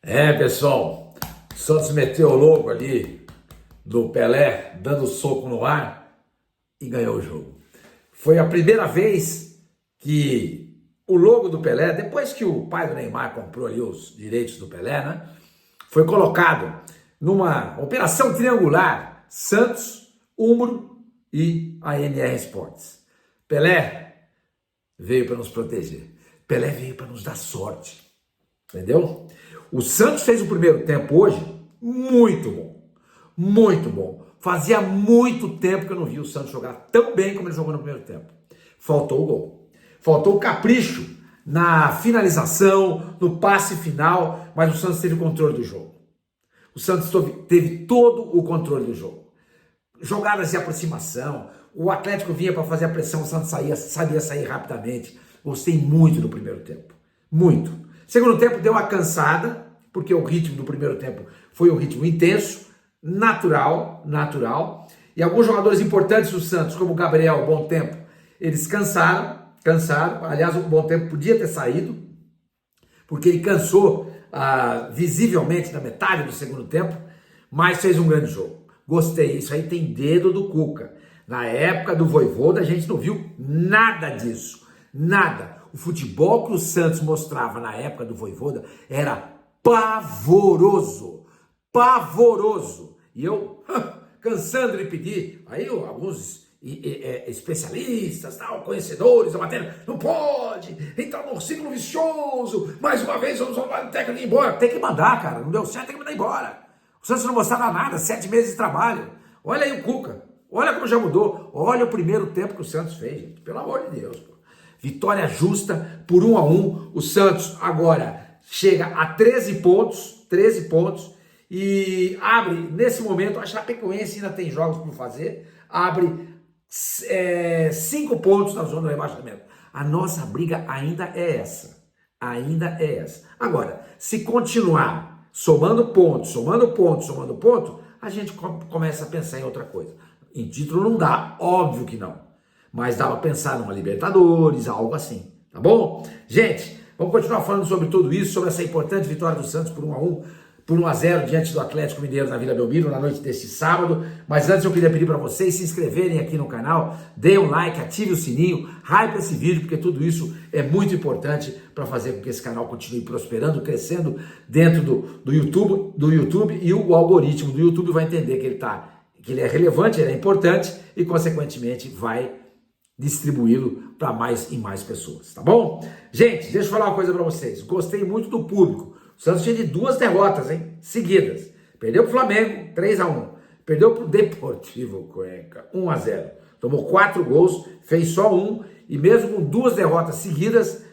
Pessoal, o Santos meteu o louco ali do Pelé, dando soco no ar e ganhou o jogo. Foi a primeira vez que o logo do Pelé, depois que o pai do Neymar comprou ali os direitos do Pelé, né, foi colocado numa operação triangular, Santos, Umbro e a NR Sports. Pelé veio para nos proteger. Pelé veio para nos dar sorte. Entendeu? O Santos fez o primeiro tempo hoje muito bom. Muito bom. Fazia muito tempo que eu não vi o Santos jogar tão bem como ele jogou no primeiro tempo. Faltou o gol. Faltou o capricho na finalização, no passe final, mas o Santos teve o controle do jogo. O Santos teve todo o controle do jogo. Jogadas de aproximação, o Atlético vinha para fazer a pressão, o Santos sabia sair rapidamente. Gostei muito do primeiro tempo. Muito. Segundo tempo deu uma cansada, porque o ritmo do primeiro tempo foi um ritmo intenso, natural, e alguns jogadores importantes do Santos, como o Gabriel, Bom Tempo, eles cansaram, aliás, o Bom Tempo podia ter saído, porque ele cansou visivelmente na metade do segundo tempo, mas fez um grande jogo. Gostei, isso aí tem dedo do Cuca. Na época do Vojvoda a gente não viu nada disso, nada. O futebol que o Santos mostrava na época do Vojvoda era pavoroso, pavoroso. E eu, cansando de pedir, aí alguns especialistas, conhecedores da matéria, não pode, entrar num ciclo vicioso, mais uma vez vamos mandar o técnico ir embora. Tem que mandar, cara, não deu certo, tem que mandar embora. O Santos não mostrava nada, 7 meses de trabalho. Olha aí o Cuca, olha como já mudou, olha o primeiro tempo que o Santos fez, gente. Pelo amor de Deus, pô. Vitória justa por 1-1, o Santos agora chega a 13 pontos, e abre, nesse momento, a Chapecoense ainda tem jogos por fazer, abre 5 pontos na zona do rebaixamento. A nossa briga ainda é essa. Agora, se continuar somando pontos, a gente começa a pensar em outra coisa. Em título não dá, óbvio que não. Mas dá para pensar numa Libertadores, algo assim, tá bom? Gente, vamos continuar falando sobre tudo isso, sobre essa importante vitória do Santos por 1-0 diante do Atlético Mineiro na Vila Belmiro na noite deste sábado. Mas antes eu queria pedir para vocês se inscreverem aqui no canal, deem um like, ative o sininho, hype esse vídeo, porque tudo isso é muito importante para fazer com que esse canal continue prosperando, crescendo dentro do YouTube, e o algoritmo do YouTube vai entender que ele é relevante, ele é importante e, consequentemente, vai distribuí-lo para mais e mais pessoas, tá bom? Gente, deixa eu falar uma coisa para vocês. Gostei muito do público. O Santos tinha de 2 derrotas, seguidas. Perdeu para o Flamengo, 3-1. Perdeu para o Deportivo Cuenca, 1-0. Tomou 4 gols, fez só 1. E mesmo com 2 derrotas seguidas,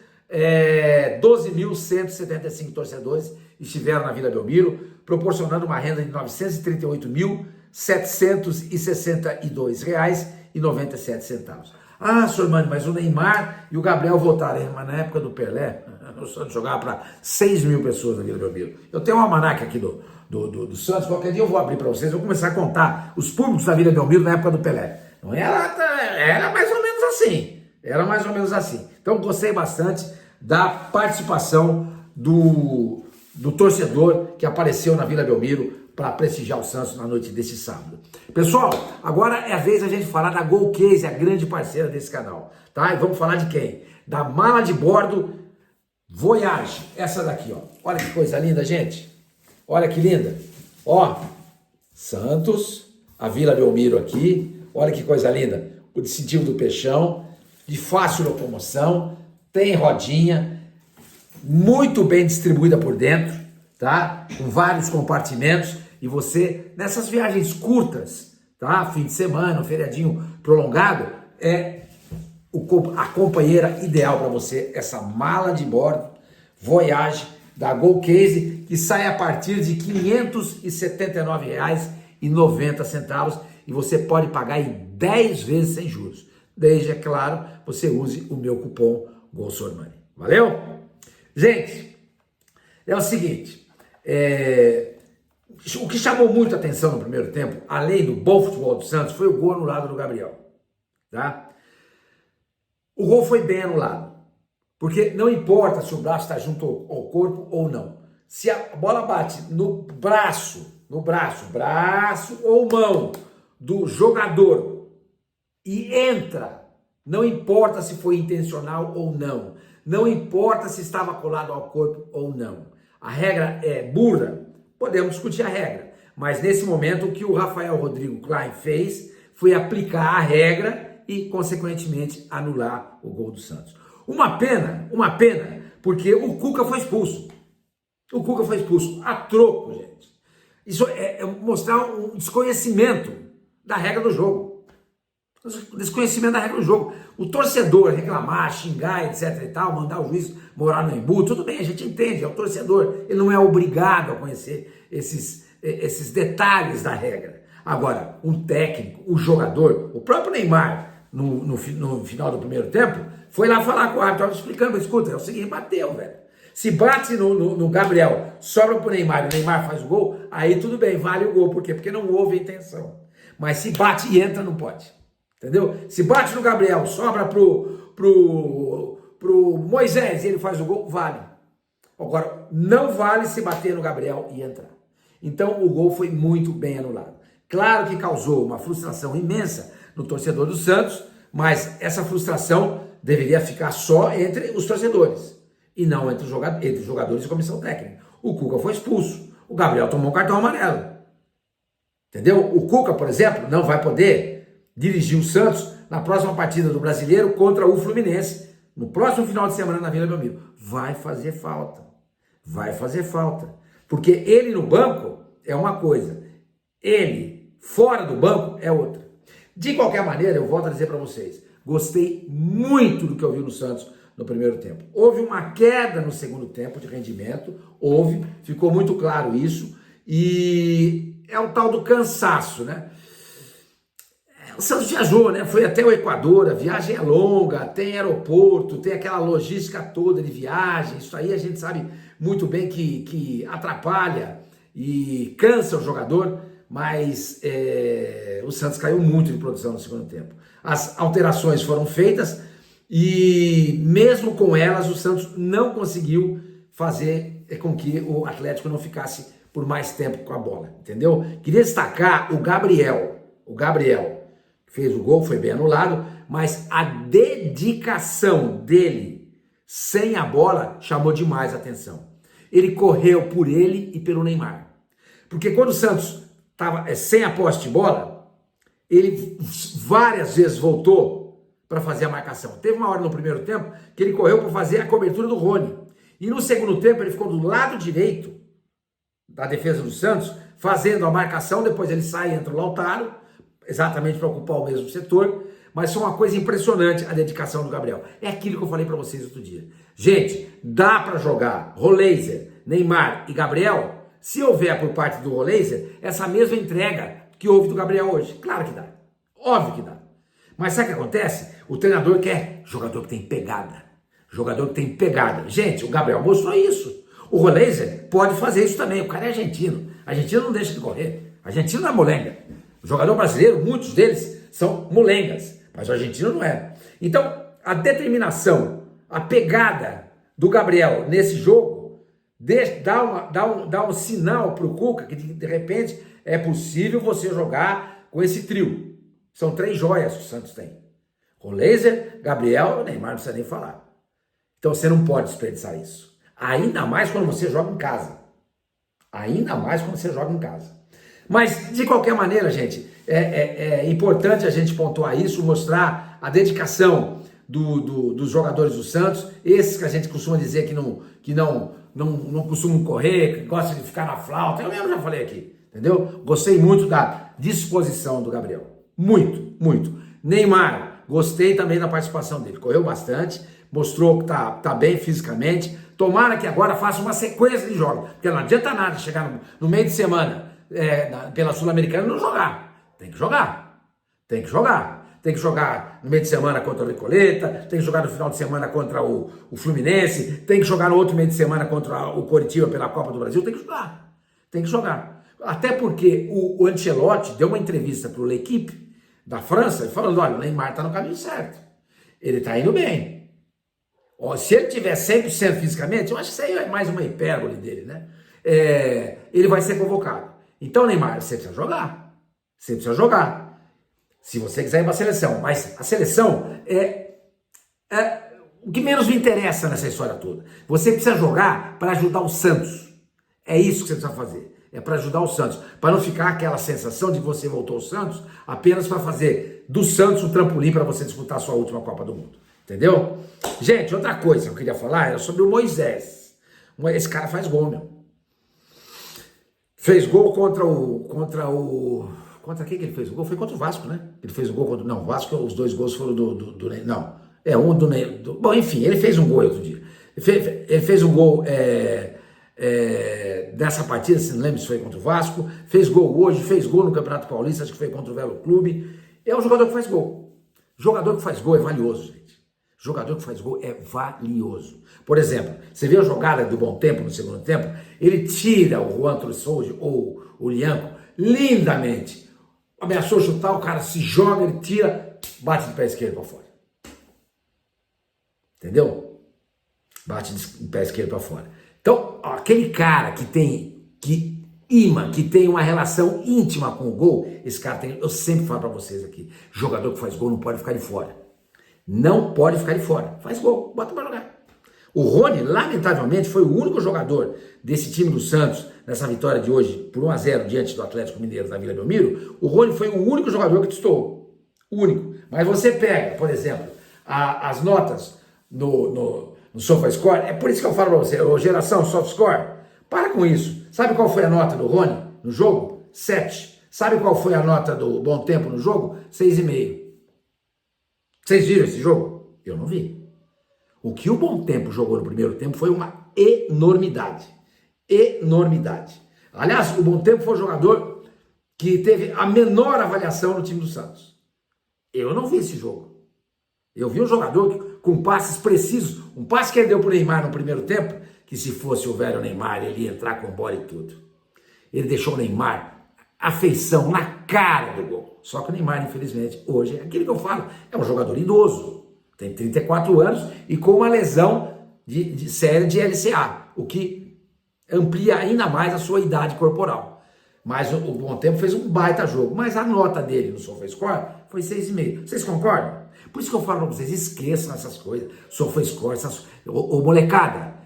12.175 torcedores estiveram na Vila Belmiro, proporcionando uma renda de R$ 938.762,97. Ah, Sormani, mas o Neymar e o Gabriel voltaram. Mas na época do Pelé, o Santos jogava para 6 mil pessoas na Vila Belmiro. Eu tenho um almanaque aqui do Santos, qualquer dia eu vou abrir para vocês, eu vou começar a contar os públicos da Vila Belmiro na época do Pelé. Não era mais ou menos assim. Então gostei bastante da participação do torcedor que apareceu na Vila Belmiro para prestigiar o Santos na noite desse sábado. Pessoal, agora é a vez da gente falar da Golcase, a grande parceira desse canal, tá? E vamos falar de quem? Da mala de bordo Voyage, essa daqui, ó. Olha que coisa linda, gente. Olha que linda. Ó, Santos, a Vila Belmiro aqui. Olha que coisa linda. O distintivo do Peixão, de fácil locomoção, tem rodinha, muito bem distribuída por dentro, tá? Com vários compartimentos. E você, nessas viagens curtas, tá? Fim de semana, um feriadinho prolongado, é a companheira ideal para você, essa mala de bordo Voyage da Golcase, que sai a partir de R$ 579,90 e você pode pagar em 10 vezes sem juros. Desde, é claro, você use o meu cupom GOLSORMANI. Valeu? Gente, é o seguinte, o que chamou muito a atenção no primeiro tempo, além do bom futebol do Santos, foi o gol anulado do Gabriel, tá? O gol foi bem anulado, porque não importa se o braço está junto ao corpo ou não. Se a bola bate no braço ou mão do jogador e entra, não importa se foi intencional ou não, não importa se estava colado ao corpo ou não. A regra é burra, podemos discutir a regra, mas nesse momento o que o Rafael Rodrigo Klein fez foi aplicar a regra e, consequentemente, anular o gol do Santos. Uma pena, porque o Cuca foi expulso. O Cuca foi expulso a troco, gente. Isso é mostrar um desconhecimento da regra do jogo. Desconhecimento da regra do jogo. O torcedor reclamar, xingar, etc e tal, mandar o juiz morar no embu, tudo bem, a gente entende, é o torcedor, ele não é obrigado a conhecer esses detalhes da regra. Agora, um técnico, o jogador, o próprio Neymar, no final do primeiro tempo, foi lá falar com o árbitro, explicando, escuta, é o seguinte, bateu, velho. Se bate no Gabriel, sobra pro Neymar, o Neymar faz o gol, aí tudo bem, vale o gol. Por quê? Porque não houve intenção. Mas se bate e entra, não pode. Entendeu? Se bate no Gabriel, sobra pro Moisés e ele faz o gol, vale. Agora, não vale se bater no Gabriel e entrar. Então, o gol foi muito bem anulado. Claro que causou uma frustração imensa no torcedor do Santos, mas essa frustração deveria ficar só entre os torcedores e não entre os jogadores e comissão técnica. O Cuca foi expulso, o Gabriel tomou um cartão amarelo. Entendeu? O Cuca, por exemplo, não vai poder dirigir o Santos na próxima partida do Brasileiro contra o Fluminense, no próximo final de semana na Vila Belmiro. Vai fazer falta. Vai fazer falta. Porque ele no banco é uma coisa, ele fora do banco é outra. De qualquer maneira, eu volto a dizer para vocês, gostei muito do que eu vi no Santos no primeiro tempo. Houve uma queda no segundo tempo de rendimento, ficou muito claro isso, e é o tal do cansaço, né? O Santos viajou, né? Foi até o Equador, a viagem é longa, tem aeroporto, tem aquela logística toda de viagem, isso aí a gente sabe muito bem que atrapalha e cansa o jogador, mas o Santos caiu muito de produção no segundo tempo. As alterações foram feitas e mesmo com elas o Santos não conseguiu fazer com que o Atlético não ficasse por mais tempo com a bola, entendeu? Queria destacar o Gabriel que fez o gol, foi bem anulado, mas a dedicação dele sem a bola chamou demais a atenção. Ele correu por ele e pelo Neymar. Porque quando o Santos estava sem a posse de bola, ele várias vezes voltou para fazer a marcação. Teve uma hora no primeiro tempo que ele correu para fazer a cobertura do Rony. E no segundo tempo ele ficou do lado direito da defesa do Santos, fazendo a marcação, depois ele sai e entra o Lautaro, exatamente para ocupar o mesmo setor, mas foi uma coisa impressionante a dedicação do Gabriel. É aquilo que eu falei para vocês outro dia. Gente, dá para jogar Roleiser, Neymar e Gabriel, se houver por parte do Roleiser essa mesma entrega que houve do Gabriel hoje. Claro que dá, óbvio que dá. Mas sabe o que acontece? O treinador quer jogador que tem pegada, jogador que tem pegada. Gente, o Gabriel mostrou isso. O Roleiser pode fazer isso também, o cara é argentino. Argentino não deixa de correr, argentino não é molenga. O jogador brasileiro, muitos deles são molengas, mas o argentino não é. Então, a determinação, a pegada do Gabriel nesse jogo, dá um sinal para o Cuca que de repente é possível você jogar com esse trio. São 3 joias que o Santos tem. Roleiser, Gabriel, Neymar, não precisa nem falar. Então você não pode desperdiçar isso. Ainda mais quando você joga em casa. Ainda mais quando você joga em casa. Mas, de qualquer maneira, gente, é importante a gente pontuar isso, mostrar a dedicação dos jogadores do Santos, esses que a gente costuma dizer que não costumam correr, que gostam de ficar na flauta. Eu mesmo já falei aqui, entendeu? Gostei muito da disposição do Gabriel. Muito, muito. Neymar, gostei também da participação dele. Correu bastante, mostrou que tá bem fisicamente. Tomara que agora faça uma sequência de jogos, porque não adianta nada chegar no meio de semana pela Sul-Americana e não jogar. Tem que jogar. Tem que jogar. Tem que jogar no meio de semana contra o Recoleta, tem que jogar no final de semana contra o Fluminense, tem que jogar no outro meio de semana contra o Coritiba pela Copa do Brasil. Tem que jogar. Tem que jogar. Até porque o Ancelotti deu uma entrevista para o L'Equipe da França, falando, olha, o Neymar está no caminho certo. Ele está indo bem. Ó, se ele tiver 100% fisicamente, eu acho que isso aí é mais uma hipérbole dele, né? Ele vai ser convocado. Então, Neymar, você precisa jogar. Você precisa jogar. Se você quiser ir para a seleção. Mas a seleção é o que menos me interessa nessa história toda. Você precisa jogar para ajudar o Santos. É isso que você precisa fazer. É para ajudar o Santos. Para não ficar aquela sensação de que você voltou ao Santos apenas para fazer do Santos um trampolim para você disputar a sua última Copa do Mundo. Entendeu? Gente, outra coisa que eu queria falar era sobre o Moisés. Esse cara faz gol, meu. Fez gol contra quem que ele fez o gol? Foi contra o Vasco, né? Ele fez o gol contra... Não, o Vasco, os 2 gols foram do não, um do... Bom, enfim, ele fez um gol outro dia. Ele fez um gol dessa partida, se não lembro se foi contra o Vasco. Fez gol hoje, fez gol no Campeonato Paulista, acho que foi contra o Velo Clube. É um jogador que faz gol. Jogador que faz gol é valioso, gente. Jogador que faz gol é valioso. Por exemplo, você vê a jogada do Bom Tempo no segundo tempo, ele tira o Juan Troussouge ou o Lianco lindamente. Ameaçou chutar, o cara se joga, ele tira, bate de pé esquerdo para fora. Entendeu? Bate de pé esquerdo para fora. Então, aquele cara que tem uma relação íntima com o gol, esse cara tem, eu sempre falo para vocês aqui, jogador que faz gol não pode ficar de fora. Não pode ficar de fora. Faz gol, bota para jogar. O Rony, lamentavelmente, foi o único jogador desse time do Santos, nessa vitória de hoje, por 1-0 diante do Atlético Mineiro da Vila Belmiro. O Rony foi o único jogador que destoou. O único. Mas você pega, por exemplo, as notas no SofaScore, é por isso que eu falo para você, geração SofaScore, para com isso. Sabe qual foi a nota do Rony no jogo? 7. Sabe qual foi a nota do Bom Tempo no jogo? 6,5. Vocês viram esse jogo? Eu não vi. O que o Bom Tempo jogou no primeiro tempo foi uma enormidade. Enormidade. Aliás, o Bom Tempo foi o jogador que teve a menor avaliação no time do Santos. Eu não vi esse jogo. Eu vi um jogador com passes precisos. Um passe que ele deu para o Neymar no primeiro tempo, que se fosse o velho Neymar, ele ia entrar com bola e tudo. Ele deixou o Neymar a feição na cara do gol. Só que o Neymar, infelizmente, hoje, é aquilo que eu falo, é um jogador idoso, tem 34 anos e com uma lesão séria de LCA, o que amplia ainda mais a sua idade corporal. Mas o Bom Tempo fez um baita jogo, mas a nota dele no SofaScore foi 6,5. Vocês concordam? Por isso que eu falo para vocês, esqueçam essas coisas, SofaScore, molecada.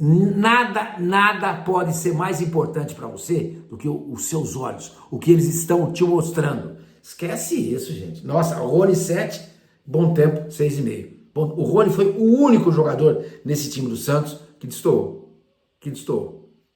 Nada pode ser mais importante para você do que os seus olhos, o que eles estão te mostrando. Esquece isso, gente. Nossa, o Rony 7, Bom Tempo 6,5. O Rony foi o único jogador nesse time do Santos que destoou.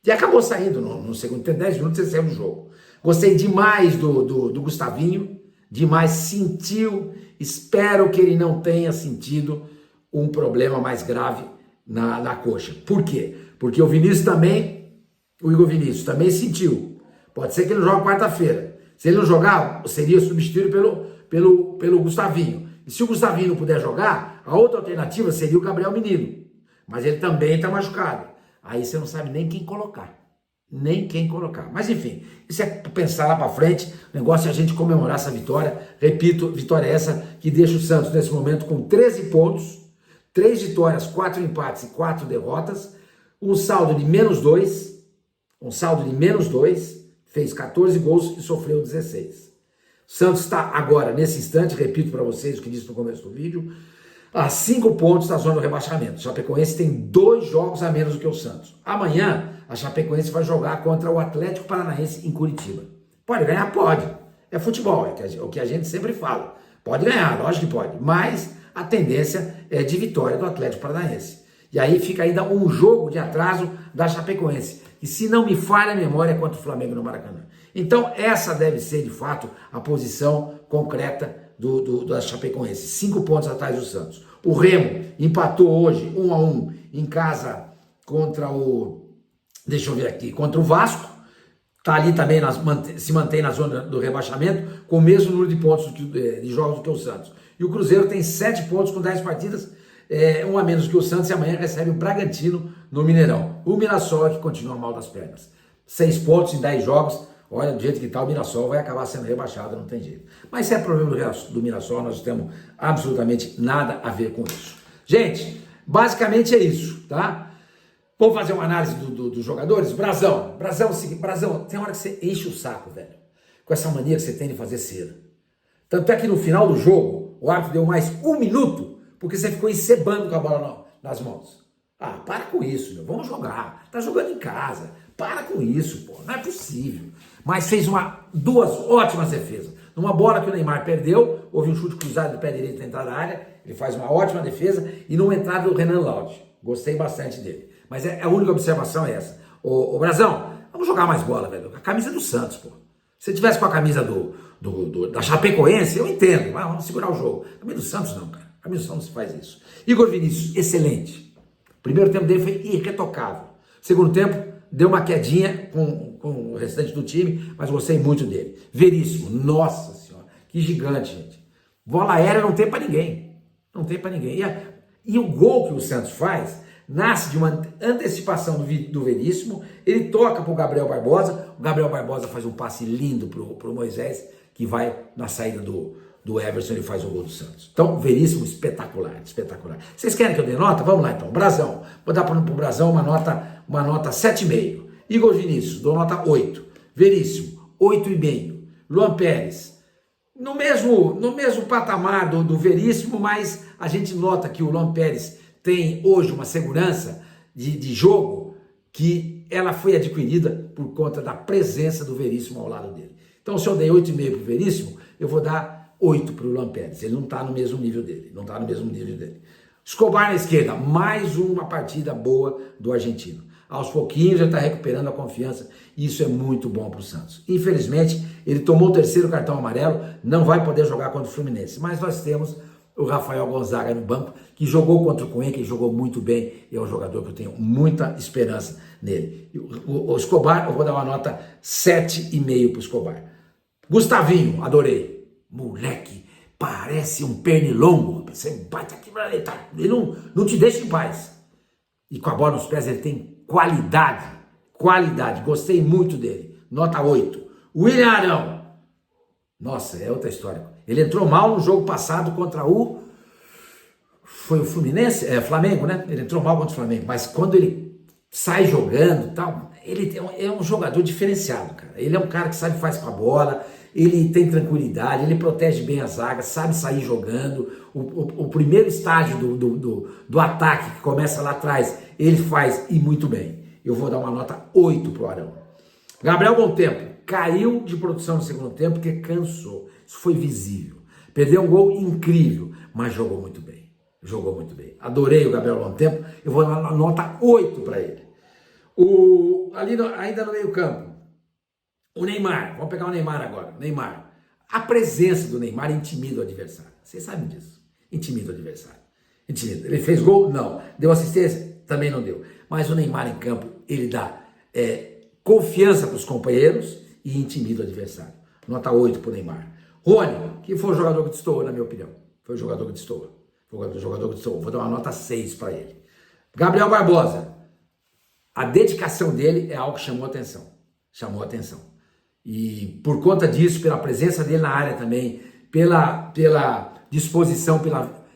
E acabou saindo no segundo tempo, 10 minutos ele saiu do jogo. Gostei demais do Gustavinho, demais, sentiu, espero que ele não tenha sentido um problema mais grave na coxa. Por quê? Porque o Igor Vinícius também sentiu. Pode ser que ele jogue quarta-feira. Se ele não jogar, seria substituído pelo Gustavinho. E se o Gustavinho não puder jogar, a outra alternativa seria o Gabriel Menino. Mas ele também está machucado. Aí você não sabe nem quem colocar. Mas enfim, isso é pensar lá para frente. O negócio é a gente comemorar essa vitória. Repito, vitória essa que deixa o Santos nesse momento com 13 pontos. 3 vitórias, 4 empates e 4 derrotas, um saldo de -2, fez 14 gols e sofreu 16. O Santos está agora, nesse instante, repito para vocês o que disse no começo do vídeo, a 5 pontos da zona do rebaixamento. O Chapecoense tem 2 jogos a menos do que o Santos. Amanhã, a Chapecoense vai jogar contra o Atlético Paranaense em Curitiba. Pode ganhar? Pode. É futebol, é o que a gente sempre fala. Pode ganhar, lógico que pode, mas a tendência é de vitória do Atlético Paranaense. E aí fica ainda um jogo de atraso da Chapecoense. E se não me falha a memória, é contra o Flamengo no Maracanã. Então essa deve ser, de fato, a posição concreta da Chapecoense. 5 pontos atrás do Santos. O Remo empatou hoje 1-1 em casa contra contra o Vasco. Está ali também, se mantém na zona do rebaixamento, com o mesmo número de pontos de jogos do que o Santos. E o Cruzeiro tem 7 pontos com 10 partidas, um a menos que o Santos, e amanhã recebe o Bragantino no Mineirão. O Mirassol é que continua mal das pernas. 6 pontos em 10 jogos, olha, do jeito que está o Mirassol vai acabar sendo rebaixado, não tem jeito. Mas se é problema do Mirassol, nós não temos absolutamente nada a ver com isso. Gente, Basicamente é isso, tá? Vamos fazer uma análise dos jogadores? Brazão, tem hora que você enche o saco, velho, com essa mania que você tem de fazer cera. Tanto é que no final do jogo, o árbitro deu mais 1 minuto, porque você ficou encebando com a bola nas mãos. Ah, para com isso, meu. Vamos jogar. Tá jogando em casa. Para com isso, pô. Não é possível. Mas fez duas ótimas defesas. Numa bola que o Neymar perdeu, houve um chute cruzado do pé direito na entrada da área, ele faz uma ótima defesa, e numa entrada do Renan Lodge. Gostei bastante dele. Mas a única observação é essa. Ô Brazão, vamos jogar mais bola, velho. A camisa do Santos, pô. Se você tivesse com a camisa da Chapecoense, eu entendo. Mas vamos segurar o jogo. A camisa do Santos não, cara. A camisa do Santos faz isso. Igor Vinícius, excelente. O primeiro tempo dele foi irretocável. Segundo tempo, deu uma quedinha com o restante do time, mas gostei muito dele. Veríssimo, nossa senhora, que gigante, gente. Bola aérea não tem pra ninguém. Não tem pra ninguém. E o gol que o Santos faz nasce de uma antecipação do Veríssimo. Ele toca pro Gabriel Barbosa. O Gabriel Barbosa faz um passe lindo pro Moisés, que vai na saída do Everson, ele faz o gol do Santos. Então, Veríssimo, espetacular, espetacular. Vocês querem que eu dê nota? Vamos lá então. Brasão. Vou dar pro Brasão uma nota 7,5. Igor Vinícius, dou nota 8. Veríssimo, 8,5. Luan Pérez, no mesmo patamar do Veríssimo, mas a gente nota que o Luan Pérez tem hoje uma segurança de jogo que ela foi adquirida por conta da presença do Veríssimo ao lado dele. Então, se eu dei 8,5 pro Veríssimo, eu vou dar 8 para o Luan Pérez. Ele não está no mesmo nível dele. Escobar na esquerda, mais uma partida boa do argentino. Aos pouquinhos já está recuperando a confiança. E isso é muito bom para o Santos. Infelizmente, ele tomou o 3º cartão amarelo, não vai poder jogar contra o Fluminense. Mas nós temos o Rafael Gonzaga no banco, que jogou contra o Cuenca e jogou muito bem. E é um jogador que eu tenho muita esperança nele. O Escobar, eu vou dar uma nota 7,5 para o Escobar. Gustavinho, adorei. Moleque, parece um pernilongo. Você bate aqui, ele não te deixa em paz. E com a bola nos pés ele tem qualidade. Gostei muito dele. Nota 8. William Arão. Nossa, é outra história. Ele entrou mal no jogo passado contra foi o Fluminense? Flamengo, né? Ele entrou mal contra o Flamengo. Mas quando ele sai jogando e tal, ele é um jogador diferenciado, cara. Ele é um cara que sabe faz com a bola. Ele tem tranquilidade, ele protege bem a zaga, sabe sair jogando. O primeiro estágio do ataque, que começa lá atrás, ele faz e muito bem. Eu vou dar uma nota 8 pro Arão. Gabriel Bom Tempo caiu de produção no segundo tempo porque cansou. Isso foi visível. Perdeu um gol incrível, mas jogou muito bem. Adorei o Gabriel Bom Tempo. Eu vou dar uma nota 8 para ele. Ainda no meio campo, o Neymar, vamos pegar o Neymar agora. Neymar, a presença do Neymar intimida o adversário. Vocês sabem disso. Intimida o adversário. Ele fez gol? Não. Deu assistência? Também não deu. Mas o Neymar em campo, ele dá confiança para os companheiros e intimida o adversário. Nota 8 para o Neymar. Rony, que foi o jogador que destoou, na minha opinião. Vou dar uma nota 6 para ele. Gabriel Barbosa, a dedicação dele é algo que chamou atenção. E por conta disso, pela presença dele na área também, pela disposição,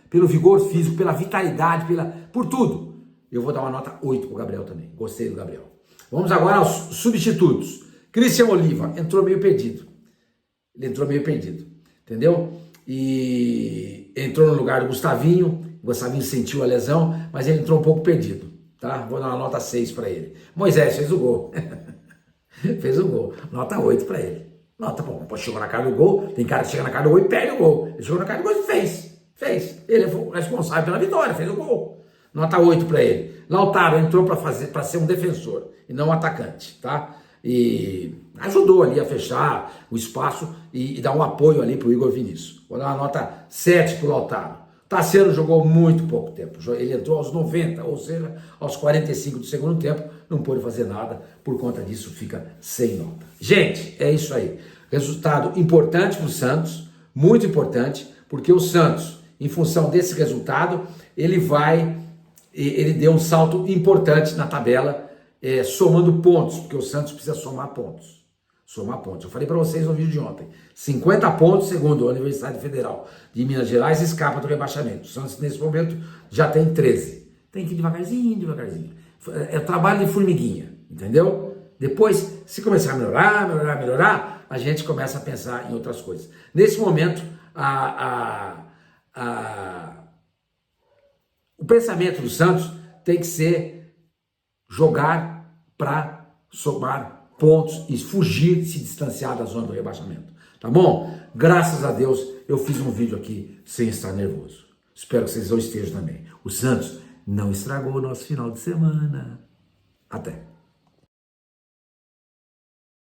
pelo vigor físico, pela vitalidade, por tudo, eu vou dar uma nota 8 pro Gabriel também. Gostei do Gabriel. Vamos agora aos substitutos. Christian Oliva entrou meio perdido. Entendeu? E entrou no lugar do Gustavinho. O Gustavinho sentiu a lesão, mas ele entrou um pouco perdido. Tá? Vou dar uma nota 6 para ele. Moisés fez o gol. Nota 8 para ele. Nota bom. Chegou na cara do gol. Tem cara que chega na cara do gol e perde o gol. Ele chegou na cara do gol e fez. Ele é o responsável pela vitória, fez o gol. Nota 8 para ele. Lautaro entrou para ser um defensor e não um atacante, tá? E ajudou ali a fechar o espaço e dar um apoio ali para o Igor Vinícius. Vou dar uma nota 7 para o Lautaro. Tassiano jogou muito pouco tempo. Ele entrou aos 90, ou seja, aos 45 do segundo tempo. Não pôde fazer nada. Por conta disso, fica sem nota. Gente, é isso aí. Resultado importante para o Santos. Muito importante. Porque o Santos, em função desse resultado, ele deu um salto importante na tabela, somando pontos. Porque o Santos precisa somar pontos. Eu falei para vocês no vídeo de ontem. 50 pontos, segundo a Universidade Federal de Minas Gerais, escapa do rebaixamento. O Santos, nesse momento, já tem 13. tem que ir devagarzinho, devagarzinho. É o trabalho de formiguinha, entendeu? Depois, se começar a melhorar, a gente começa a pensar em outras coisas. Nesse momento, o pensamento do Santos tem que ser jogar para somar pontos e fugir, se distanciar da zona do rebaixamento. Tá bom? Graças a Deus eu fiz um vídeo aqui sem estar nervoso. Espero que vocês não estejam também. O Santos não estragou o nosso final de semana. Até.